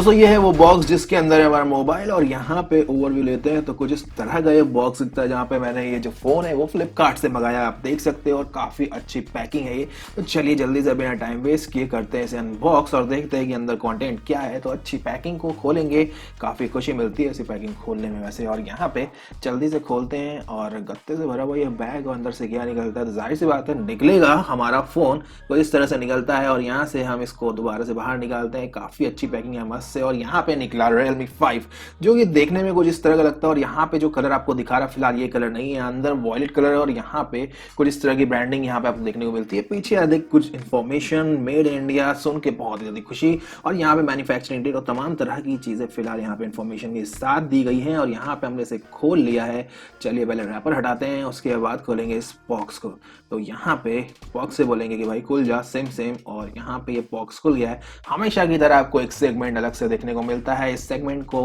दोस्तों ये है वो बॉक्स जिसके अंदर है हमारा मोबाइल और यहाँ पे ओवरव्यू लेते हैं तो कुछ इस तरह का ये बॉक्स दिखता है, जहाँ पे मैंने ये जो फोन है वो फ्लिपकार्ट से मंगाया है, आप देख सकते हो, और काफी अच्छी पैकिंग है ये। तो चलिए जल्दी से बिना टाइम वेस्ट किए करते हैं इसे अनबॉक्स और देखते हैं कि अंदर कंटेंट क्या है। तो अच्छी पैकिंग को खोलेंगे, काफी खुशी मिलती है ऐसी पैकिंग खोलने में वैसे। और यहाँ पे जल्दी से खोलते हैं और गत्ते से भरा हुआ ये बैग, और अंदर से क्या निकलता है तो जाहिर सी बात है निकलेगा हमारा फोन, तो इस तरह से निकलता है। और यहाँ से हम इसको दोबारा से बाहर निकालते हैं, काफी अच्छी पैकिंग है मस्त से। और यहाँ पे निकला Realme 5 जो कि देखने में कुछ इस तरह का लगता है। और यहाँ पे जो कलर आपको दिखा रहा फिलहाल ये कलर नहीं है, अंदर वॉयलेट कलर है। और यहाँ पे कुछ इस तरह की ब्रांडिंग यहाँ पे आपको देखने को मिलती है। पीछे अधिक कुछ इन्फॉर्मेशन मेड इन इंडिया सुन के बहुत ही ज्यादा खुशी। और यहाँ पे मैन्युफैक्चरिंग डेट और तमाम तरह की चीजें फिलहाल यहाँ पे इन्फॉर्मेशन के साथ दी गई है। और यहाँ पे हमने इसे खोल लिया है। चलिए पहले रैपर हटाते हैं, उसके बाद खोलेंगे इस बॉक्स को। तो यहाँ पे बॉक्स से बोलेंगे कि भाई खुल जा, सेम सेम, और यहाँ पे ये बॉक्स खुल गया है। हमेशा की तरह आपको एक सेगमेंट अलग से देखने को मिलता है। इस सेगमेंट को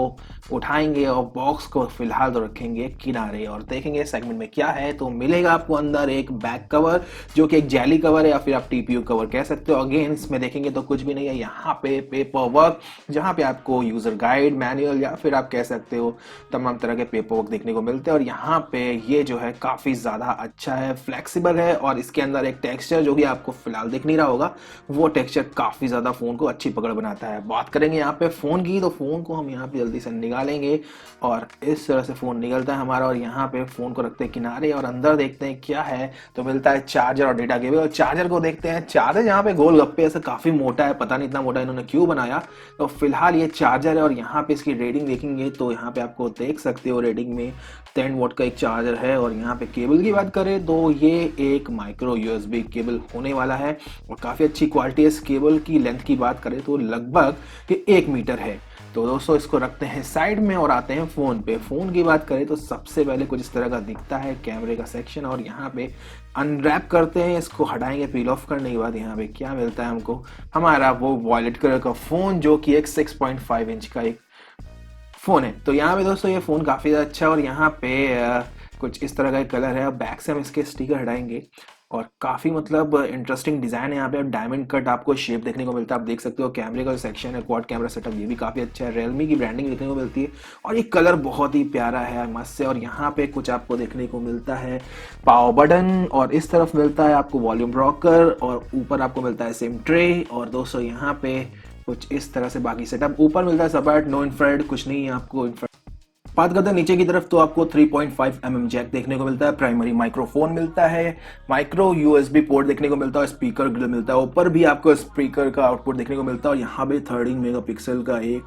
उठाएंगे और बॉक्स को फिलहाल तो रखेंगे किनारे और देखेंगे सेगमेंट में क्या है। तो मिलेगा आपको अंदर एक बैक कवर जो कि एक जेली कवर है या फिर आप टीपीयू कवर कह सकते हो। अगेन इसमें देखेंगे तो कुछ भी नहीं है। यहाँ पे पेपर वर्क जहाँ पे आपको यूजर गाइड, मैनुअल या फिर आप कह सकते हो तमाम तरह के पेपर वर्क देखने को मिलते हैं। और यहाँ पे ये जो है काफी ज्यादा अच्छा है, फ्लेक्सिबल है। और इसके अंदर एक टेक्सचर जो कि आपको फिलहाल दिख नहीं रहा होगा, वो टेक्सचर काफी ज्यादा फोन को अच्छी पकड़ बनाता है। बात करेंगे यहाँ पे फोन की, तो फोन को हम यहाँ पे जल्दी से निकालेंगे और इस तरह से फोन निकलता है हमारा। और यहाँ पे फोन को रखते हैं किनारे और अंदर देखते हैं क्या है। तो मिलता है चार्जर और डेटा केबल। और चार्जर को देखते हैं, चार्जर यहाँ पे गोल गप्पे ऐसे काफी मोटा है, पता नहीं इतना मोटा इन्होंने क्यों बनाया। तो फिलहाल ये चार्जर है। और यहाँ पे इसकी रेटिंग देखेंगे तो यहाँ पे आपको देख सकते हो रेटिंग में 10 वॉट का एक चार्जर है। और यहाँ पे केबल की बात करें तो ये एक माइक्रो यूएसबी केबल होने वाला है और काफी अच्छी क्वालिटी है। इस केबल की लेंथ की बात करें तो लगभग 1 मीटर है। तो दोस्तों इसको रखते हैं साइड में और आते हैं फोन पे। फोन की बात करें तो सबसे पहले कुछ इस तरह का दिखता है कैमरे का सेक्शन। और यहाँ पे अनरैप करते हैं, इसको हटाएंगे पील ऑफ करने के बाद। यहाँ पे क्या मिलता है हमको, हमारा वो वॉयलेट कलर का फोन जो कि एक 6.5 इंच का एक फोन है। तो यहाँ पे दोस्तों ये फोन काफी अच्छा है। और यहाँ पे कुछ इस तरह का एक कलर है। बैक से हम इसके स्टिकर हटाएंगे और काफी मतलब इंटरेस्टिंग डिजाइन है। यहाँ पे डायमंड कट आपको शेप देखने को मिलता है, आप देख सकते हो। कैमरे का सेक्शन है, क्वाड कैमरा सेटअप, ये भी काफी अच्छा है। Realme की ब्रांडिंग देखने को मिलती है और ये कलर बहुत ही प्यारा है, मस्त से। और यहाँ पे कुछ आपको देखने को मिलता है पावर बटन, और इस तरफ मिलता है आपको वॉल्यूम रॉकर, और ऊपर आपको मिलता है सिम ट्रे। और दोस्तों यहाँ पे कुछ इस तरह से बाकी सेटअप, ऊपर मिलता है सपाट, नो इंफ्रारेड कुछ नहीं है आपको। बात करते हैं नीचे की तरफ तो आपको 3.5 mm जैक देखने को मिलता है, प्राइमरी माइक्रोफोन मिलता है, माइक्रो यूएसबी पोर्ट देखने को मिलता है, स्पीकर ग्रिल मिलता है, ऊपर भी आपको स्पीकर का आउटपुट देखने को मिलता है। और यहाँ पे 13 मेगापिक्सल का एक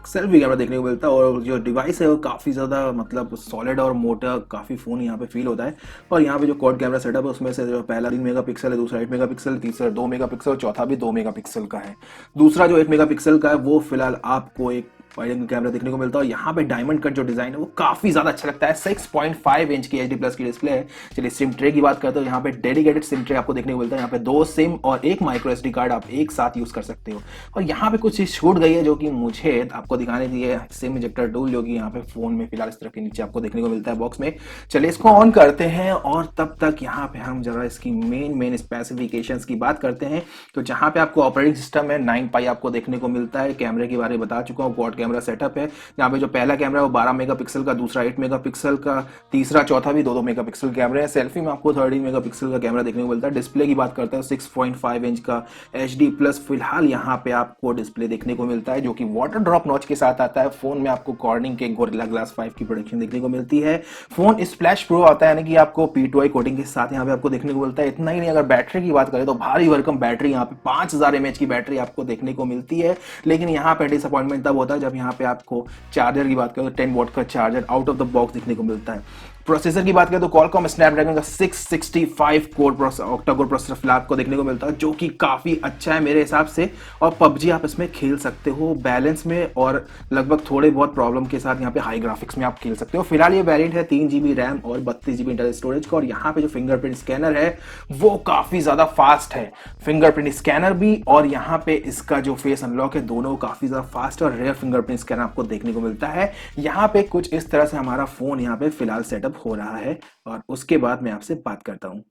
सेल्फी कैमरा देखने को मिलता है। और जो डिवाइस है वो काफ़ी ज़्यादा मतलब सॉलिड और मोटा, काफ़ी फ़ोन यहाँ पे फील होता है। और यहाँ पे जो क्वाड कैमरा सेटअप है उसमें से जो पहला 3 मेगापिक्सल है, दूसरा 8 मेगापिक्सल, तीसरा 2 मेगापिक्सल और चौथा भी 2 मेगापिक्सल का है। दूसरा जो 8 मेगापिक्सल का है वो फिलहाल आपको एक वाइड एंगल कैमरा देखने को मिलता है। और यहाँ पे डायमंड कट जो डिजाइन है वो काफी ज्यादा अच्छा लगता है। 6.5 इंच की HD प्लस की डिस्प्ले है। चलिए सिम ट्रे की बात करते हो, यहाँ पे डेडिकेटेड सिम ट्रे आपको देखने को मिलता है। यहाँ पे 2 सिम और एक माइक्रो SD कार्ड आप एक साथ यूज कर सकते हो। और यहाँ पे कुछ चीज छूट गई है जो कि मुझे आपको दिखाने दी है, सिम इंजेक्टर टूल, जो कि यहाँ पे फोन में फिलहाल इस तरह के नीचे आपको देखने को मिलता है बॉक्स में। चलिए इसको ऑन करते हैं और तब तक यहाँ पे हम जरा इसकी मेन स्पेसिफिकेशंस की बात करते हैं। तो जहाँ पे आपको ऑपरेटिंग सिस्टम है 9 पाई आपको देखने को मिलता है। कैमरे के बारे में बता चुका हूँ, क्वाड कैमरा सेटअप है। यहाँ पे जो पहला कैमरा है वो 12 मेगापिक्सल का, दूसरा 8 मेगापिक्सल का, तीसरा चौथा भी 2-2 मेगापिक्सल कैमरे हैं। सेल्फी में आपको 13 मेगापिक्सल का कैमरा देखने को मिलता है। डिस्प्ले की बात करते हैं 6.5 इंच का HD प्लस फिलहाल यहाँ पे आपको डिस्प्ले देखने को मिलता है, जो कि वाटर ड्रॉप नॉच के साथ आता है। फोन में आपको कॉर्निंग के गोरिल्ला ग्लास 5 की प्रोडक्शन देखने को मिलती है। फोन स्प्लैश प्रो आता है, यानी कि आपको P2I कोटिंग के साथ यहाँ पे आपको देखने को मिलता है। इतना ही नहीं, अगर बैटरी की बात करें तो भारी भरकम बैटरी, यहाँ पे 5000 mAh की बैटरी आपको देखने को मिलती है। लेकिन यहाँ पे डिसअपॉइंटमेंट तब होता है जब यहाँ पे आपको चार्जर की बात करें तो 10 वॉट का charger out of the box देखने को मिलता है। प्रोसेसर की बात करें तो Qualcomm स्नैपड्रैगन का 665 कोर ऑक्टा कोर प्रोसेसर फिलहाल आपको देखने को मिलता है, जो कि काफी अच्छा है मेरे हिसाब से। और PUBG आप इसमें खेल सकते हो बैलेंस में, और लगभग थोड़े बहुत प्रॉब्लम के साथ यहाँ पे हाई ग्राफिक्स में आप खेल सकते हो। फिलहाल ये वेरिएंट है 3 GB रैम और 32 GB इंटरनल स्टोरेज का। और यहाँ पे जो फिंगरप्रिंट स्कैनर है वो काफी ज्यादा फास्ट है, फिंगरप्रिंट स्कैनर भी और यहाँ पे इसका जो फेस अनलॉक है, दोनों काफी ज्यादा फास्ट और रेयर फिंगरप्रिंट स्कैनर आपको देखने को मिलता है। यहाँ पे कुछ इस तरह से हमारा फोन यहाँ पे फिलहाल सेटअप हो रहा है और उसके बाद मैं आपसे बात करता हूँ।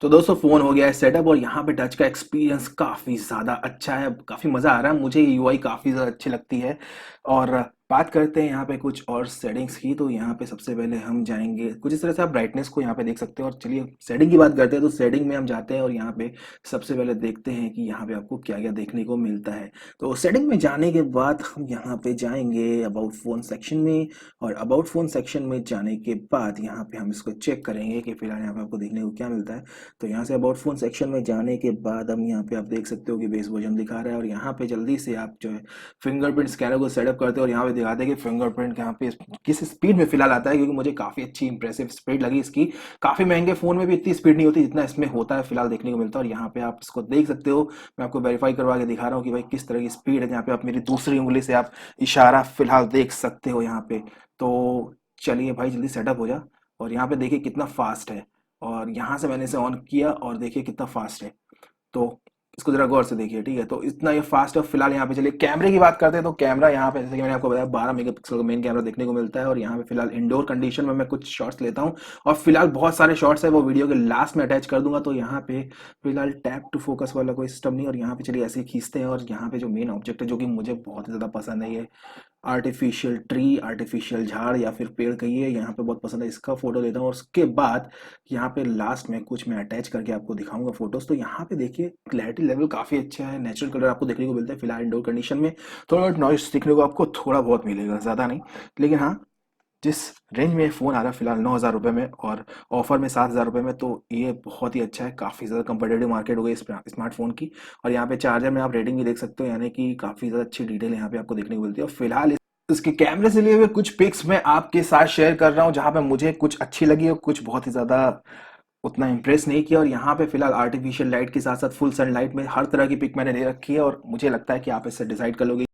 तो दोस्तों फ़ोन हो गया है सेटअप और यहाँ पे टच का एक्सपीरियंस काफ़ी ज़्यादा अच्छा है, काफ़ी मज़ा आ रहा है, मुझे यूआई काफ़ी ज़्यादा अच्छी लगती है। और बात करते हैं यहाँ पे कुछ और सेटिंग्स की, तो यहाँ पे सबसे पहले हम जाएँगे कुछ इस तरह से, आप ब्राइटनेस को यहाँ पे देख सकते हो। और चलिए सेटिंग की बात करते हैं, तो सेटिंग में हम जाते हैं और यहाँ पे सबसे पहले देखते हैं कि यहाँ पे आपको क्या-क्या देखने को मिलता है। तो सेटिंग में जाने के बाद हम यहाँ पे जाएँगे अबाउट फ़ोन सेक्शन में, और अबाउट फ़ोन सेक्शन में जाने के बाद यहाँ पे हम इसको चेक करेंगे कि फ़िलहाल यहाँ पे आपको देखने को क्या मिलता है। तो यहाँ से अबाउट फ़ोन सेक्शन में जाने के बाद हम यहाँ पे आप देख सकते हो कि बेस वर्जन दिखा रहा है, और यहाँ पे जल्दी से आप जो है फिंगरप्रिंट स्कैनर को सेटअप करते हो, और यहाँ पे दिखाते हैं कि फिंगरप्रिंट यहाँ पे किस स्पीड में फिलहाल आता है, क्योंकि मुझे काफ़ी अच्छी इंप्रेसिव स्पीड लगी इसकी। काफ़ी महंगे फ़ोन में भी इतनी स्पीड नहीं होती जितना इसमें होता है, फिलहाल देखने को मिलता है। और यहाँ पे आप इसको देख सकते हो, मैं आपको वेरीफाई करवा के दिखा रहा हूँ कि भाई किस तरह की स्पीड है। यहाँ पे आप मेरी दूसरी उंगली से आप इशारा फिलहाल देख सकते हो यहाँ पे। तो चलिए भाई जल्दी सेटअप हो जा, और यहाँ पे देखिए कितना फास्ट है। और यहाँ से मैंने इसे ऑन किया और देखिए कितना फास्ट है। तो इसको जरा गौर से देखिए, ठीक है। तो इतना ये फास्ट है। फिलहाल यहाँ पे चलिए कैमरे की बात करते हैं, तो कैमरा यहाँ पे जैसे कि मैंने आपको बताया 12 मेगापिक्सल का मेन कैमरा देखने को मिलता है। और यहाँ पे फिलहाल इंडोर कंडीशन में मैं कुछ शॉट्स लेता हूँ, और फिलहाल बहुत सारे शॉट्स है वो वीडियो के लास्ट में अटैच कर दूंगा। तो यहाँ पे फिलहाल टैप टू फोकस वाला कोई सिस्टम नहीं, और यहाँ पे चलिए ऐसे ही खींचते हैं। और यहाँ पे जो मेन ऑब्जेक्ट है जो कि मुझे बहुत ही ज़्यादा पसंद है, ये आर्टिफिशियल ट्री, आर्टिफिशियल झाड़ या फिर पेड़ कहिए, यहाँ पे बहुत पसंद है। इसका फोटो लेता हूँ, और उसके बाद यहाँ पे लास्ट में कुछ मैं अटैच करके आपको दिखाऊंगा फोटोज। तो यहाँ पे देखिए क्लैरिटी लेवल काफी अच्छा है, नेचुरल कलर आपको देखने को मिलता है। फिलहाल इंडोर कंडीशन में थोड़ा बहुत नॉइस दिखने को आपको थोड़ा बहुत मिलेगा, ज्यादा नहीं। लेकिन हाँ, जिस रेंज में फ़ोन आ रहा है फिलहाल 9,000 रुपये में, और ऑफर में 7,000 रुपये में, तो ये बहुत ही अच्छा है। काफ़ी ज़्यादा कंपेटेटिव मार्केट हो गई इस स्मार्टफोन की। और यहाँ पे चार्जर में आप रेटिंग भी देख सकते हो, यानी कि काफ़ी ज़्यादा अच्छी डिटेल यहाँ पे आपको देखने को मिलती है। और फिलहाल इसके कैमरे से लिए हुए कुछ पिक्स मैं आपके साथ शेयर कर रहा हूँ, जहाँ पे मुझे कुछ अच्छी लगी और कुछ बहुत ही ज़्यादा उतना इम्प्रेस नहीं किया। और यहाँ पे फिलहाल आर्टिफिशियल लाइट के साथ साथ फुल सनलाइट में हर तरह की पिक मैंने ले रखी है, और मुझे लगता है कि आप इससे डिसाइड कर लोगे